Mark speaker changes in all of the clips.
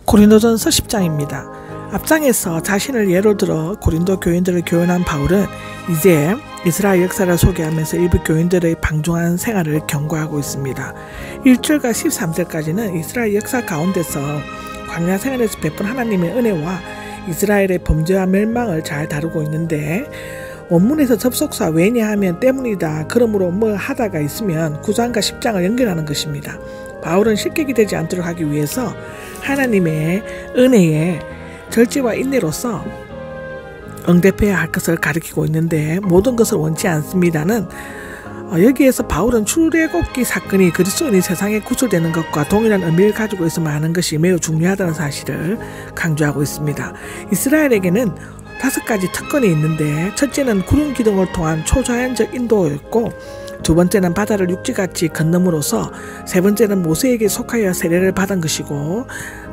Speaker 1: 고린도전서 10장입니다. 앞장에서 자신을 예로 들어 고린도 교인들을 교훈한 바울은 이제 이스라엘 역사를 소개하면서 일부 교인들의 방종한 생활을 경고하고 있습니다. 1절과 13절까지는 이스라엘 역사 가운데서 광야 생활에서 베푼 하나님의 은혜와 이스라엘의 범죄와 멸망을 잘 다루고 있는데, 원문에서 접속사 왜냐하면 때문이다, 그러므로 뭘 하다가 있으면 9장과 10장을 연결하는 것입니다. 바울은 실격이 되지 않도록 하기 위해서 하나님의 은혜에 절제와 인내로서 응답해야 할 것을 가리키고 있는데, 모든 것을 원치 않습니다는 여기에서 바울은 출애굽기 사건이 그리스도인이 세상에 구출되는 것과 동일한 의미를 가지고 있음을 아는 것이 매우 중요하다는 사실을 강조하고 있습니다. 이스라엘에게는 5가지 특권이 있는데, 첫째는 구름 기둥을 통한 초자연적 인도였고, 두 번째는 바다를 육지같이 건너므로써, 세 번째는 모세에게 속하여 세례를 받은 것이고,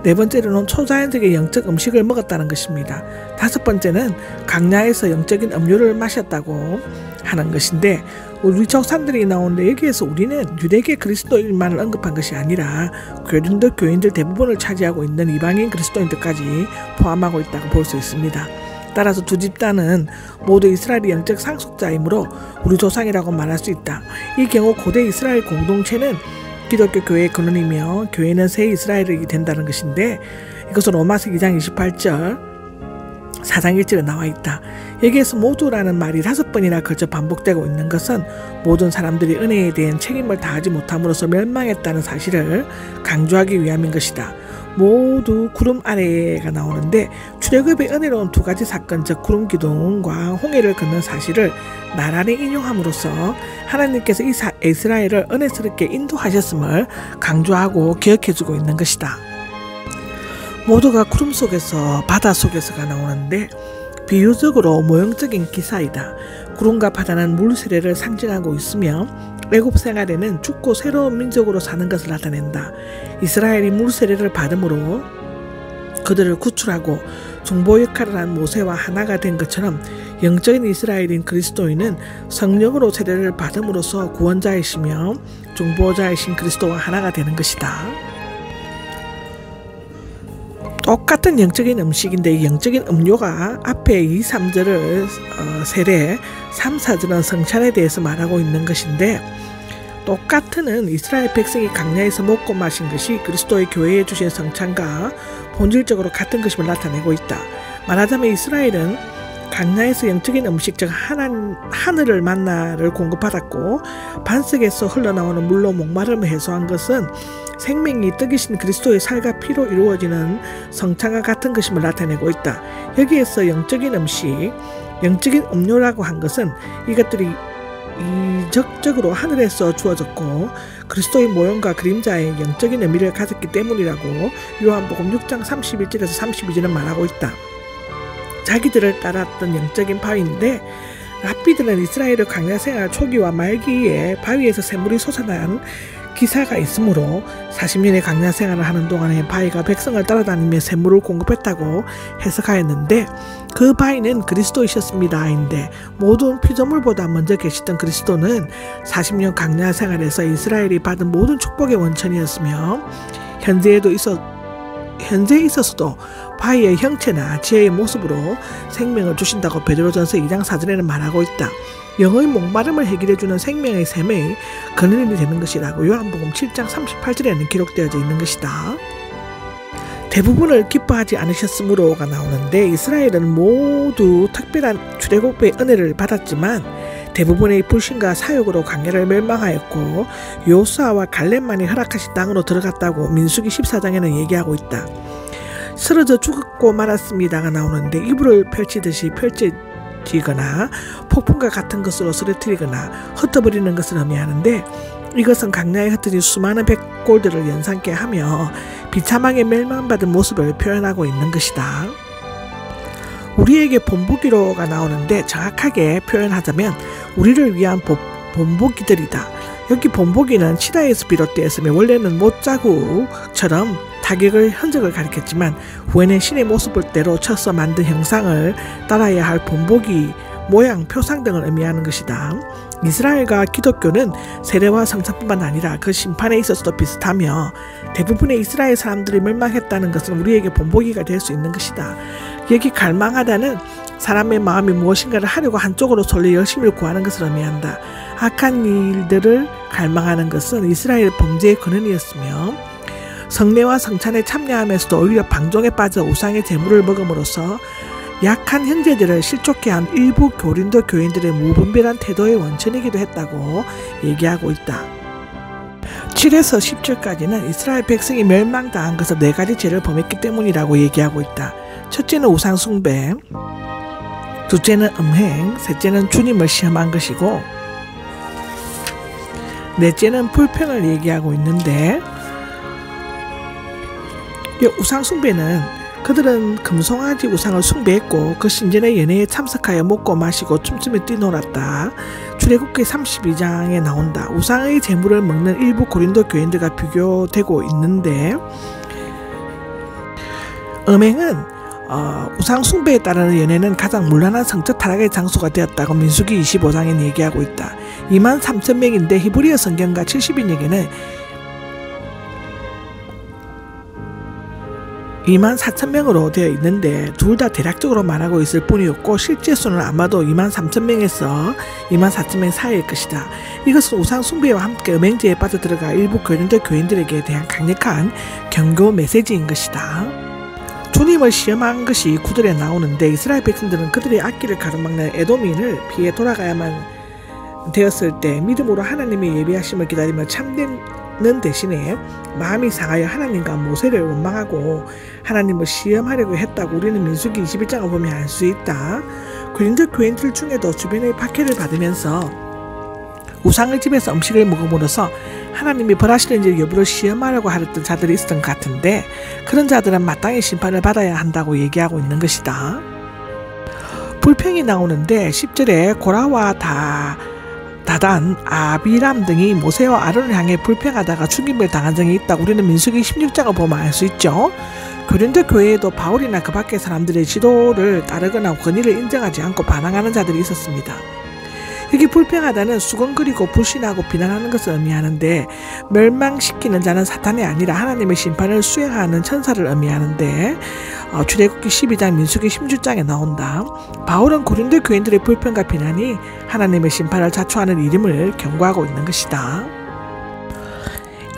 Speaker 1: 네 번째로는 초자연적인 영적 음식을 먹었다는 것입니다. 5번째는 광야에서 영적인 음료를 마셨다고 하는 것인데, 우리 조상들이 나오는데 여기에서 우리는 유대계 그리스도인만을 언급한 것이 아니라 고린도 교인들 대부분을 차지하고 있는 이방인 그리스도인들까지 포함하고 있다고 볼 수 있습니다. 따라서 두 집단은 모두 이스라엘의 영적 상속자이므로 우리 조상이라고 말할 수 있다. 이 경우 고대 이스라엘 공동체는 기독교 교회의 근원이며 교회는 새 이스라엘이 된다는 것인데, 이것은 로마서 2장 28절 4장 1절에 나와 있다. 여기에서 모두라는 말이 5번이나 걸쳐 반복되고 있는 것은 모든 사람들이 은혜에 대한 책임을 다하지 못함으로써 멸망했다는 사실을 강조하기 위함인 것이다. 모두 구름 아래가 나오는데, 출애굽의 은혜로운 2가지 사건, 즉 구름 기둥과 홍해를 걷는 사실을 나란히 인용함으로써 하나님께서 이스라엘을 은혜스럽게 인도하셨음을 강조하고 기억해주고 있는 것이다. 모두가 구름 속에서 바다 속에서가 나오는데, 비유적으로 모형적인 기사이다. 구름과 바다는 물 세례를 상징하고 있으며 애굽 생활에는 죽고 새로운 민족으로 사는 것을 나타낸다. 이스라엘이 물 세례를 받음으로 그들을 구출하고 중보 역할을 한 모세와 하나가 된 것처럼, 영적인 이스라엘인 그리스도인은 성령으로 세례를 받음으로써 구원자이시며 중보자이신 그리스도와 하나가 되는 것이다. 똑같은 영적인 음식인데, 영적인 음료가 앞에 2, 3절을 세례, 3, 4절은 성찬에 대해서 말하고 있는 것인데, 똑같은 이스라엘 백성이 광야에서 먹고 마신 것이 그리스도의 교회에 주신 성찬과 본질적으로 같은 것임을 나타내고 있다. 말하자면 이스라엘은 광야에서 영적인 음식, 즉 하늘을 만나를 공급받았고, 반석에서 흘러나오는 물로 목마름을 해소한 것은 생명이 떡이신 그리스도의 살과 피로 이루어지는 성찬과 같은 것임을 나타내고 있다. 여기에서 영적인 음식, 영적인 음료라고 한 것은 이것들이 이적적으로 하늘에서 주어졌고 그리스도의 모형과 그림자의 영적인 의미를 가졌기 때문이라고 요한복음 6장 31절에서 32절은 말하고 있다. 자기들을 따랐던 영적인 바위인데, 랍비들은 이스라엘의 광야 생활 초기와 말기에 바위에서 샘물이 솟아난 기사가 있으므로 40년의 광야 생활을 하는 동안에 바위가 백성을 따라다니며 샘물을 공급했다고 해석하였는데, 그 바위는 그리스도이셨습니다. 인데 모든 피조물보다 먼저 계시던 그리스도는 40년 광야 생활에서 이스라엘이 받은 모든 축복의 원천이었으며, 현재 있어서도 바위의 형체나 지혜의 모습으로 생명을 주신다고 베드로전서 2장 4절에는 말하고 있다. 영의 목마름을 해결해주는 생명의 샘의 근원이 되는 것이라고 요한복음 7장 38절에는 기록되어져 있는 것이다. 대부분을 기뻐하지 않으셨으므로가 나오는데, 이스라엘은 모두 특별한 출애굽의 은혜를 받았지만 대부분의 불신과 사욕으로 광야를 멸망하였고, 요수아와 갈렙만이 허락하신 땅으로 들어갔다고 민수기 14장에는 얘기하고 있다. 쓰러져 죽고 말았습니다가 나오는데, 이불을 펼치듯이 펼쳐지거나 폭풍과 같은 것으로 쓰러뜨리거나 흩어버리는 것을 의미하는데, 이것은 광야에 흩어진 수많은 백골들을 연상케 하며 비참하게 멸망받은 모습을 표현하고 있는 것이다. 우리에게 본보기로가 나오는데, 정확하게 표현하자면 우리를 위한 본보기들이다. 여기 본보기는 시다에서 비롯되었으며 원래는 못자국처럼 타격의 흔적을 가리켰지만, 후에는 신의 모습대로 쳐서 만든 형상을 따라야 할 본보기 모양, 표상 등을 의미하는 것이다. 이스라엘과 기독교는 세례와 성찬뿐만 아니라 그 심판에 있어서도 비슷하며 대부분의 이스라엘 사람들이 멸망했다는 것은 우리에게 본보기가 될 수 있는 것이다. 여기 갈망하다는 사람의 마음이 무엇인가를 하려고 한쪽으로 쏠려 열심을 구하는 것을 의미한다. 악한 일들을 갈망하는 것은 이스라엘 범죄의 근원이었으며 성례와 성찬에 참여하면서도 오히려 방종에 빠져 우상의 제물을 먹음으로써 약한 형제들을 실족케 한 일부 고린도 교인들의 무분별한 태도의 원천이기도 했다고 얘기하고 있다. 7에서 10절까지는 이스라엘 백성이 멸망당한 것은 4가지 죄를 범했기 때문이라고 얘기하고 있다. 첫째는 우상 숭배, 둘째는 음행, 셋째는 주님을 시험한 것이고 넷째는 불평을 얘기하고 있는데, 이 우상 숭배는 그들은 금송아지 우상을 숭배했고 그 신전의 연회에 참석하여 먹고 마시고 춤추며 뛰놀았다. 출애굽기 32장에 나온다. 우상의 제물을 먹는 일부 고린도 교인들과 비교되고 있는데, 음행은 우상 숭배에 따르는 연회는 가장 문란한 성적 타락의 장소가 되었다고 민수기 25장에 얘기하고 있다. 23,000명인데 히브리어 성경과 70인에게는 24,000명으로 되어 있는데 둘 다 대략적으로 말하고 있을 뿐이었고 실제 수는 아마도 23,000명에서 24,000명 사이일 것이다. 이것은 우상 숭배와 함께 음행죄에 빠져들어가 일부 고린도 교인들에게 대한 강력한 경고 메시지인 것이다. 주님을 시험한 것이 9절에 나오는데 이스라엘 백성들은 그들의 악기를 가로막는 에돔인을 피해 돌아가야만 되었을 때 믿음으로 하나님의 예비하심을 기다리며 참되는 대신에 마음이 상하여 하나님과 모세를 원망하고 하나님을 시험하려고 했다고 우리는 민수기 21장을 보면 알 수 있다. 고린도 교인들 중에도 주변의 박해를 받으면서 우상의 집에서 음식을 먹음으로써 하나님이 벌하시는지 여부를 시험하려고 하였던 자들이 있었던 것 같은데, 그런 자들은 마땅히 심판을 받아야 한다고 얘기하고 있는 것이다. 불평이 나오는데 10절에 고라와 다단, 아비람 등이 모세와 아론을 향해 불평하다가 죽임을 당한 적이 있다고 우리는 민수기 16장을 보면 알 수 있죠. 고린도 교회에도 바울이나 그 밖의 사람들의 지도를 따르거나 권위를 인정하지 않고 반항하는 자들이 있었습니다. 여기 불평하다는 수근거리고 불신하고 비난하는 것을 의미하는데, 멸망시키는 자는 사탄이 아니라 하나님의 심판을 수행하는 천사를 의미하는데, 출애굽기 12장 민수기 16장에 나온다. 바울은 고린도 교인들의 불평과 비난이 하나님의 심판을 자초하는 일임을 경고하고 있는 것이다.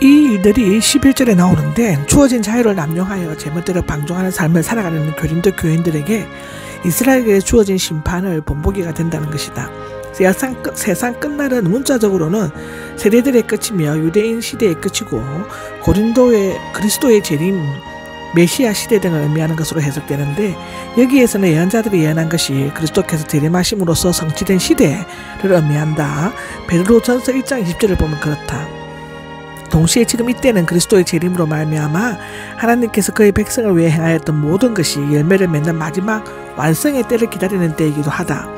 Speaker 1: 이 일들이 11절에 나오는데, 주어진 자유를 남용하여 제멋대로 방종하는 삶을 살아가는 고린도 교인들에게 이스라엘에게 주어진 심판을 본보기가 된다는 것이다. 세상 끝날은 문자적으로는 세대들의 끝이며 유대인 시대의 끝이고 그리스도의 재림, 메시아 시대 등을 의미하는 것으로 해석되는데, 여기에서는 예언자들이 예언한 것이 그리스도께서 재림하심으로써 성취된 시대를 의미한다. 베드로전서 1장 20절을 보면 그렇다. 동시에 지금 이때는 그리스도의 재림으로 말미암아 하나님께서 그의 백성을 위해 행하였던 모든 것이 열매를 맺는 마지막 완성의 때를 기다리는 때이기도 하다.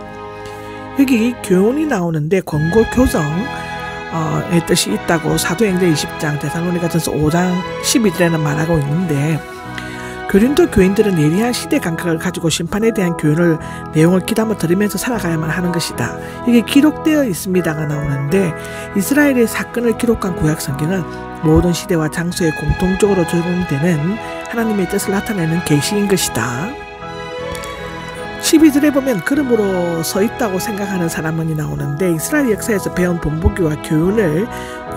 Speaker 1: 여기 교훈이 나오는데 권고 교정의 뜻이 있다고 사도행전 20장 데살로니가전서 5장 12절에는 말하고 있는데, 고린도 교인들은 예리한 시대 감각을 가지고 심판에 대한 교훈을 내용을 귀담아 들으면서 살아가야만 하는 것이다. 이게 기록되어 있습니다가 나오는데, 이스라엘의 사건을 기록한 구약 성경은 모든 시대와 장소에 공통적으로 적용되는 하나님의 뜻을 나타내는 계시인 것이다. 12절에 보면 그러므로 서 있다고 생각하는 사람이 나오는데, 이스라엘 역사에서 배운 본보기와 교훈을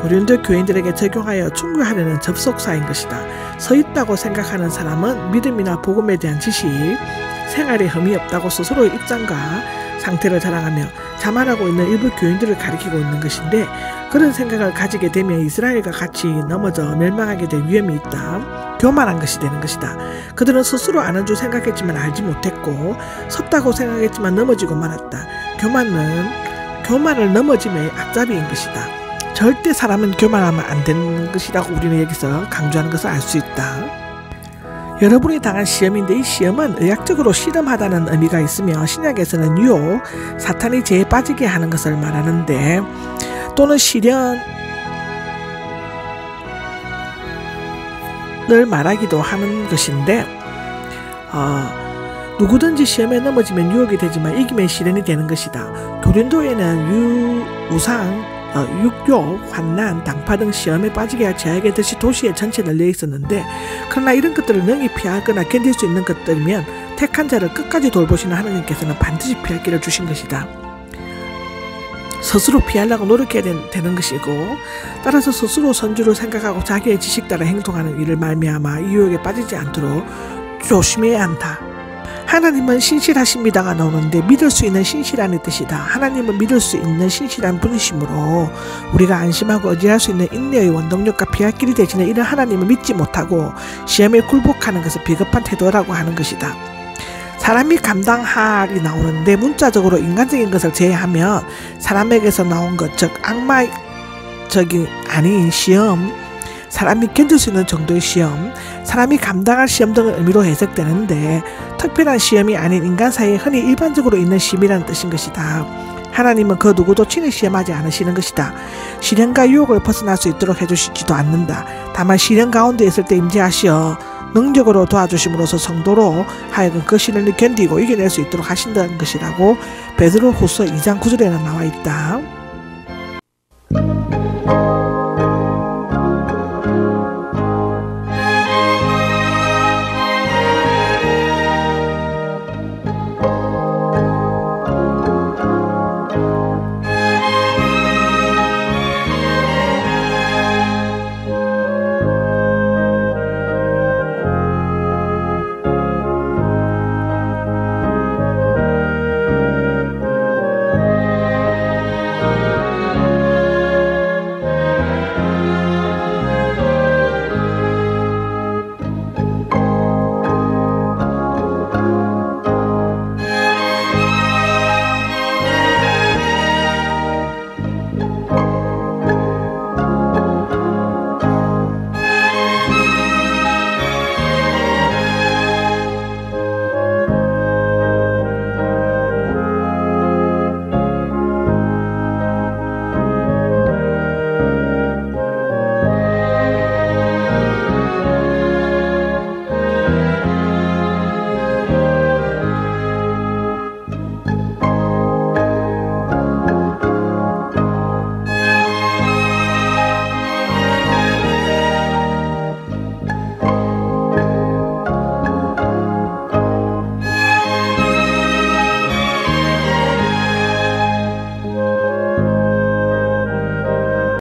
Speaker 1: 고린도 교인들에게 적용하여 충고하려는 접속사인 것이다. 서 있다고 생각하는 사람은 믿음이나 복음에 대한 지식, 생활에 흠이 없다고 스스로의 입장과 상태를 자랑하며 자만하고 있는 일부 교인들을 가리키고 있는 것인데, 그런 생각을 가지게 되면 이스라엘과 같이 넘어져 멸망하게 될 위험이 있다. 교만한 것이 되는 것이다. 그들은 스스로 아는 줄 생각했지만 알지 못했고, 섰다고 생각했지만 넘어지고 말았다. 교만을 넘어짐의 앞잡이인 것이다. 절대 사람은 교만하면 안 되는 것이라고 우리는 여기서 강조하는 것을 알 수 있다. 여러분이 당한 시험인데, 이 시험은 의학적으로 실험하다는 의미가 있으며 신약에서는 유혹, 사탄이 죄에 빠지게 하는 것을 말하는데, 또는 시련을 말하기도 하는 것인데, 누구든지 시험에 넘어지면 유혹이 되지만 이기면 시련이 되는 것이다. 고린도에는 우상, 육욕, 환난, 당파 등 시험에 빠지게 할 제약의 덫이 도시에 전체 널려 있었는데, 그러나 이런 것들을 능히 피하거나 견딜 수 있는 것들이면 택한 자를 끝까지 돌보시는 하나님께서는 반드시 피할 길을 주신 것이다. 스스로 피하려고 노력해야 되는 것이고, 따라서 스스로 선주를 생각하고 자기의 지식 따라 행동하는 일을 말미암아 이 유혹에 빠지지 않도록 조심해야 한다. 하나님은 신실하십니다가 나오는데 믿을 수 있는 신실함의 뜻이다. 하나님은 믿을 수 있는 신실한 분이시므로 우리가 안심하고 의지할 수 있는 인내의 원동력과 피할 길이 되시는 이런 하나님을 믿지 못하고 시험에 굴복하는 것은 비겁한 태도라고 하는 것이다. 사람이 감당할이 나오는데 문자적으로 인간적인 것을 제외하면 사람에게서 나온 것, 즉 악마적인 아닌 시험, 사람이 견딜 수 있는 정도의 시험, 사람이 감당할 시험 등을 의미로 해석되는데, 특별한 시험이 아닌 인간 사이에 흔히 일반적으로 있는 시험이라는 뜻인 것이다. 하나님은 그 누구도 친히 시험하지 않으시는 것이다. 시련과 유혹을 벗어날 수 있도록 해주시지도 않는다. 다만 시련 가운데 있을 때 임재하시어 능력으로 도와주심으로써 성도로 하여금 그 시련을 견디고 이겨낼 수 있도록 하신다는 것이라고 베드로후서 2장 9절에는 나와 있다.